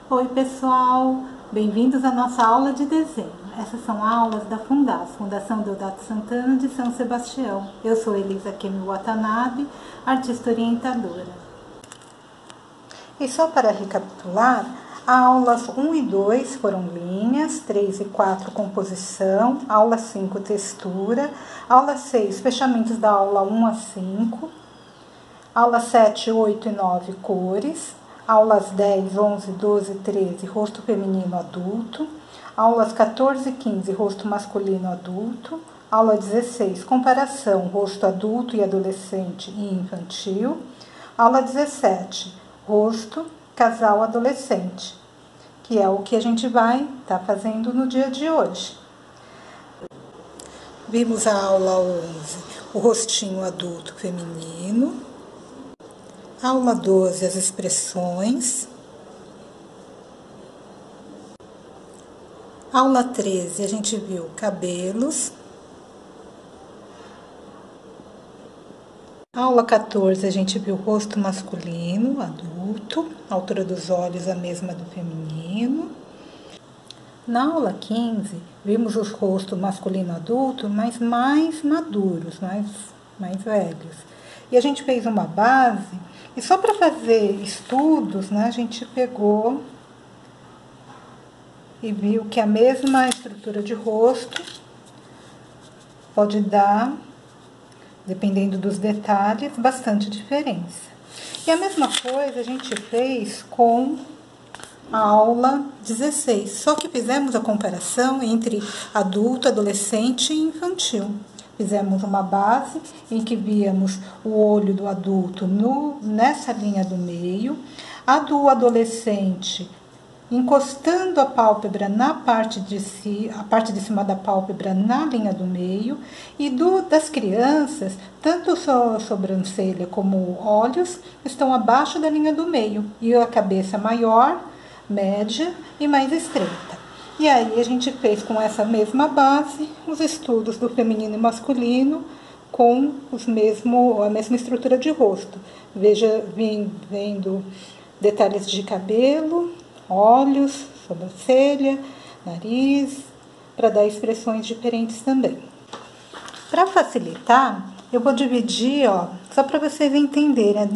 Oi pessoal, bem-vindos à nossa aula de desenho. Essas são aulas da Fundação Deodato Santana de São Sebastião. Eu sou Elisa Kemi Watanabe, artista orientadora. E só para recapitular, aulas 1 e 2 foram linhas, 3 e 4 composição, aula 5 textura, aula 6 fechamentos da aula 1 a 5, aula 7, 8 e 9 cores, aulas 10, 11, 12 e 13 rosto feminino adulto, aulas 14 e 15 rosto masculino adulto, aula 16 comparação rosto adulto e adolescente e infantil, aula 17 rosto casal adolescente, que é o que a gente vai estar fazendo no dia de hoje. Vimos a aula 11, o rostinho adulto feminino. Aula 12, as expressões. Aula 13, a gente viu cabelos. Aula 14, a gente viu rosto masculino, adulto, a altura dos olhos a mesma do feminino. Na aula 15, vimos os rostos masculino adulto, mas mais maduros, mais velhos. E a gente fez uma base, e só para fazer estudos, né, a gente pegou e viu que a mesma estrutura de rosto pode dar, dependendo dos detalhes, bastante diferença. E a mesma coisa a gente fez com a aula 16, só que fizemos a comparação entre adulto, adolescente e infantil. Fizemos uma base em que víamos o olho do adulto nessa linha do meio, a do adolescente encostando a pálpebra na parte de cima da pálpebra na linha do meio, e das crianças, tanto a sobrancelha como olhos estão abaixo da linha do meio, e a cabeça maior, média e mais estreita. E aí a gente fez com essa mesma base os estudos do feminino e masculino com a mesma estrutura de rosto. Vendo detalhes de cabelo, olhos, sobrancelha, nariz, para dar expressões diferentes também. Para facilitar, eu vou dividir, só para vocês entenderem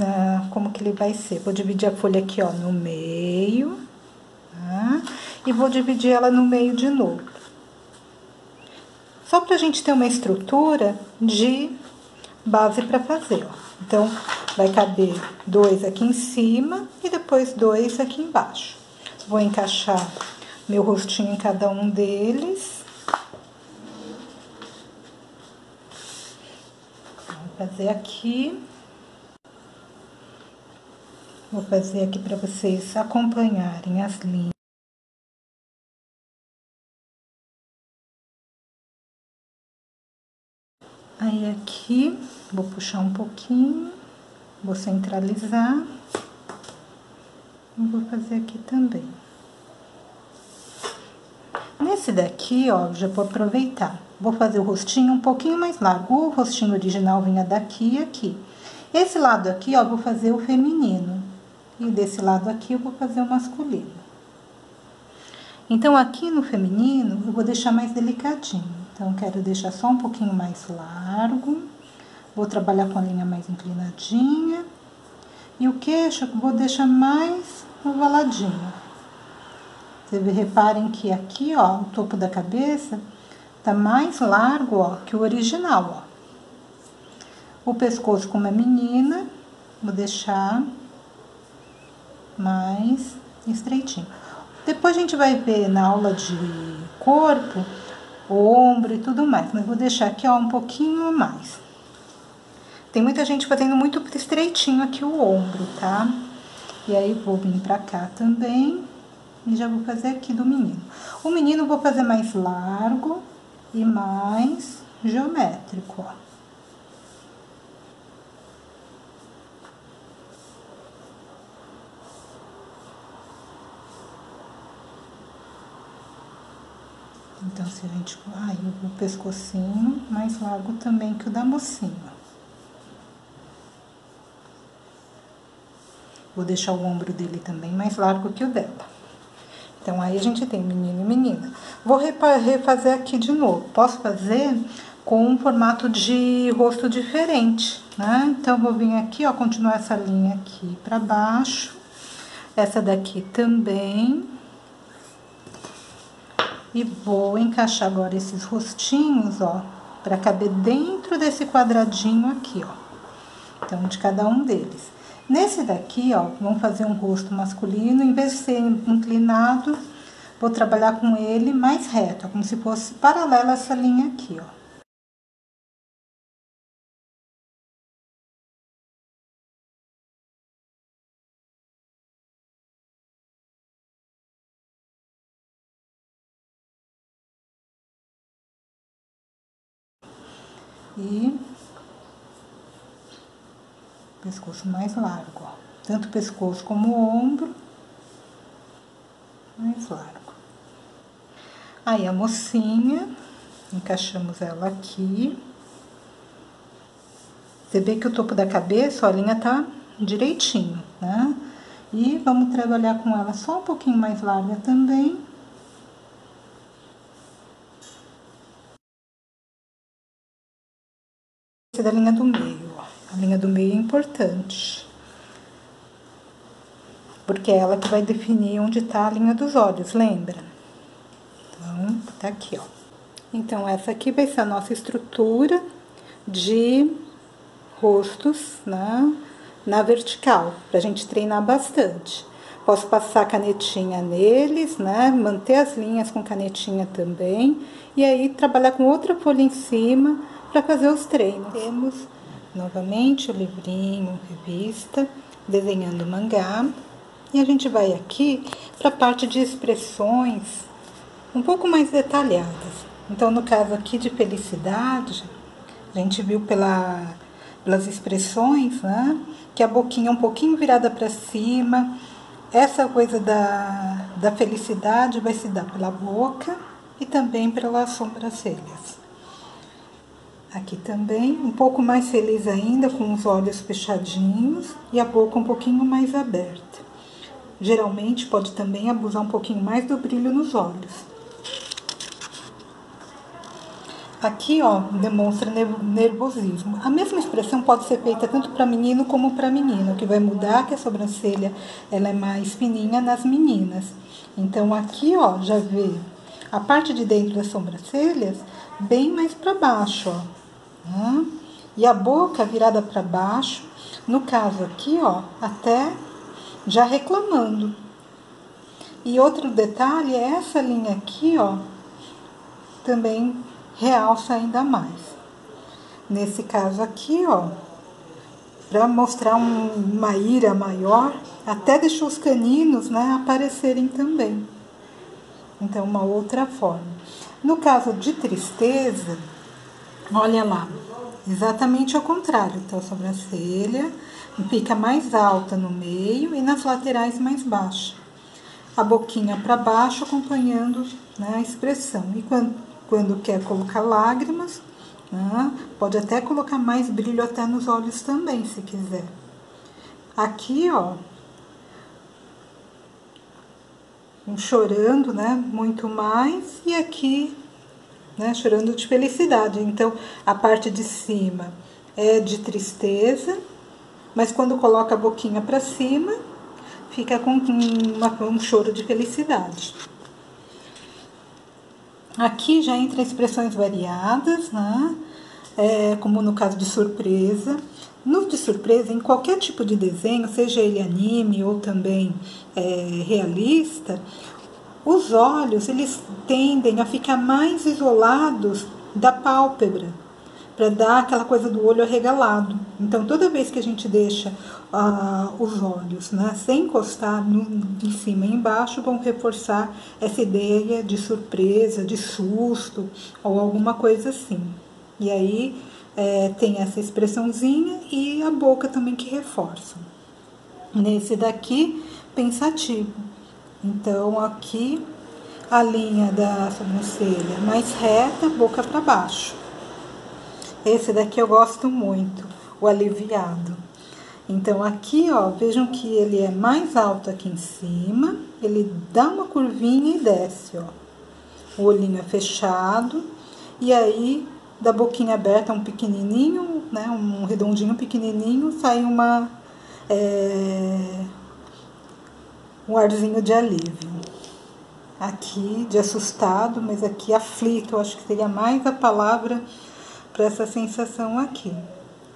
como que ele vai ser. Vou dividir a folha aqui, no meio, tá? E vou dividir ela no meio de novo. Só para a gente ter uma estrutura de base para fazer, Então, vai caber 2 aqui em cima e depois 2 aqui embaixo. Vou encaixar meu rostinho em cada um deles. Vou fazer aqui. Vou fazer aqui para vocês acompanharem as linhas. Aí aqui, vou puxar um pouquinho, vou centralizar. E vou fazer aqui também. Nesse daqui, já vou aproveitar. Vou fazer o rostinho um pouquinho mais largo. O rostinho original vinha daqui e aqui. Esse lado aqui, vou fazer o feminino. E desse lado aqui eu vou fazer o masculino. Então, aqui no feminino, eu vou deixar mais delicadinho. Então, quero deixar só um pouquinho mais largo. Vou trabalhar com a linha mais inclinadinha. E o queixo eu vou deixar mais ovaladinho. Vocês reparem que aqui, o topo da cabeça tá mais largo, que o original, O pescoço, como é menina, vou deixar mais estreitinho. Depois a gente vai ver na aula de corpo, ombro e tudo mais, mas vou deixar aqui, um pouquinho mais. Tem muita gente fazendo muito estreitinho aqui o ombro, tá? E aí, vou vir pra cá também e já vou fazer aqui do menino. O menino eu vou fazer mais largo e mais geométrico, Então, se a gente... o pescocinho mais largo também que o da mocinha. Vou deixar o ombro dele também mais largo que o dela. Então, aí a gente tem menino e menina. Vou refazer aqui de novo. Posso fazer com um formato de rosto diferente, né? Então, vou vir aqui, ó, continuar essa linha aqui pra baixo. Essa daqui também. E vou encaixar agora esses rostinhos, ó, pra caber dentro desse quadradinho aqui, ó. Então, de cada um deles. Nesse daqui, ó, vamos fazer um rosto masculino. Em vez de ser inclinado, vou trabalhar com ele mais reto, ó, como se fosse paralela a essa linha aqui, ó. E pescoço mais largo, ó. Tanto o pescoço como o ombro mais largo. Aí a mocinha, encaixamos ela aqui. Você vê que o topo da cabeça, ó, a linha tá direitinho, né? E vamos trabalhar com ela só um pouquinho mais larga também. Essa da linha do meio, ó. A linha do meio é importante. Porque é ela que vai definir onde tá a linha dos olhos, lembra? Então, tá aqui, ó. Então, essa aqui vai ser a nossa estrutura de rostos, né, na vertical, pra gente treinar bastante. Posso passar canetinha neles, né, manter as linhas com canetinha também, e aí trabalhar com outra folha em cima para fazer os treinos. Temos, novamente, o livrinho, revista, desenhando mangá, e a gente vai aqui para a parte de expressões um pouco mais detalhadas. Então, no caso aqui de felicidade, a gente viu pelas expressões, né, que a boquinha é um pouquinho virada para cima. Essa coisa da felicidade vai se dar pela boca e também pelas sobrancelhas. Aqui também, um pouco mais feliz ainda, com os olhos fechadinhos e a boca um pouquinho mais aberta. Geralmente pode também abusar um pouquinho mais do brilho nos olhos. Aqui, ó, demonstra nervosismo. A mesma expressão pode ser feita tanto para menino como para menina. O que vai mudar é que a sobrancelha ela é mais fininha nas meninas. Então, aqui, ó, já vê a parte de dentro das sobrancelhas bem mais para baixo, ó. Né? E a boca virada para baixo. No caso aqui, ó, até já reclamando. E outro detalhe é essa linha aqui, ó, também realça ainda mais. Nesse caso aqui, ó, para mostrar uma ira maior, até deixou os caninos, né, aparecerem também. Então, uma outra forma. No caso de tristeza, olha lá, exatamente ao contrário. Então, a sobrancelha fica mais alta no meio e nas laterais mais baixa. A boquinha para baixo, acompanhando, né, a expressão. E quando quer colocar lágrimas, né, pode até colocar mais brilho até nos olhos também, se quiser. Aqui, ó, chorando, né, muito mais, e aqui, né, chorando de felicidade. Então, a parte de cima é de tristeza, mas quando coloca a boquinha para cima, fica com um choro de felicidade. Aqui já entra expressões variadas, né? Como no caso de surpresa. No de surpresa, em qualquer tipo de desenho, seja ele anime ou também realista, os olhos eles tendem a ficar mais isolados da pálpebra, para dar aquela coisa do olho arregalado. Então, toda vez que a gente deixa os olhos, né, sem encostar em cima e embaixo, vão reforçar essa ideia de surpresa, de susto ou alguma coisa assim. E aí tem essa expressãozinha e a boca também que reforça. Nesse daqui, pensativo. Então, aqui a linha da sobrancelha mais reta, boca para baixo. Esse daqui eu gosto muito, o aliviado. Então, aqui, ó, vejam que ele é mais alto aqui em cima, ele dá uma curvinha e desce, ó. O olhinho é fechado, e aí, da boquinha aberta, um pequenininho, né, um redondinho pequenininho, sai um arzinho de alívio. Aqui, de assustado, mas aqui aflito, eu acho que seria mais a palavra para essa sensação aqui.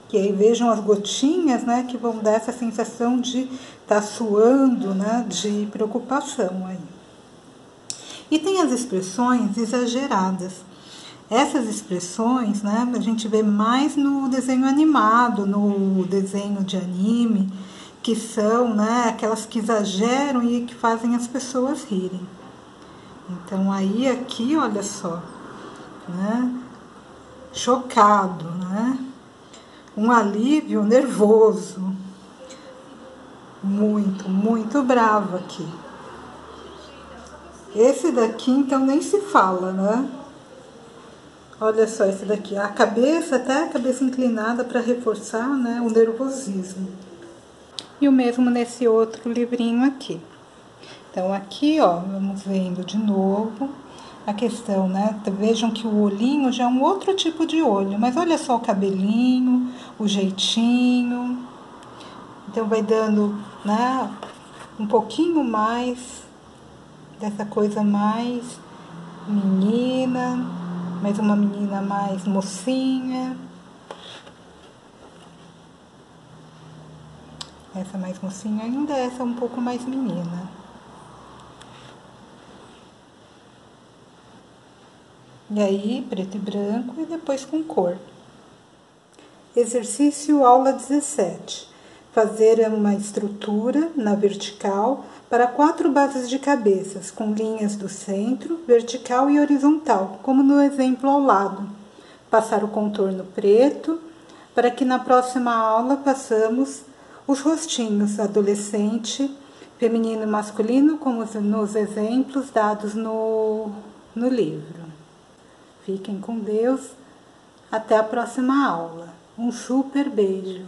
Que aí vejam as gotinhas, né, que vão dar essa sensação de estar suando, né, de preocupação aí. E tem as expressões exageradas. Essas expressões, né, a gente vê mais no desenho animado, no desenho de anime, que são, né, aquelas que exageram e que fazem as pessoas rirem. Então aí aqui, olha só, né, chocado, né? Um alívio nervoso, muito bravo aqui. Esse daqui, então, nem se fala, né? Olha só esse daqui, a cabeça, até a cabeça inclinada para reforçar, né, o nervosismo. E o mesmo nesse outro livrinho aqui. Então, aqui, ó, vamos vendo de novo a questão, né? Vejam que o olhinho já é um outro tipo de olho, mas olha só o cabelinho, o jeitinho. Então, vai dando, né, um pouquinho mais dessa coisa mais menina, mais uma menina mais mocinha. Essa mais mocinha ainda, essa um pouco mais menina. E aí, preto e branco e depois com cor. Exercício aula 17. Fazer uma estrutura na vertical para 4 bases de cabeças, com linhas do centro, vertical e horizontal, como no exemplo ao lado. Passar o contorno preto, para que na próxima aula passamos os rostinhos adolescente, feminino e masculino, como nos exemplos dados no livro. Fiquem com Deus. Até a próxima aula. Um super beijo.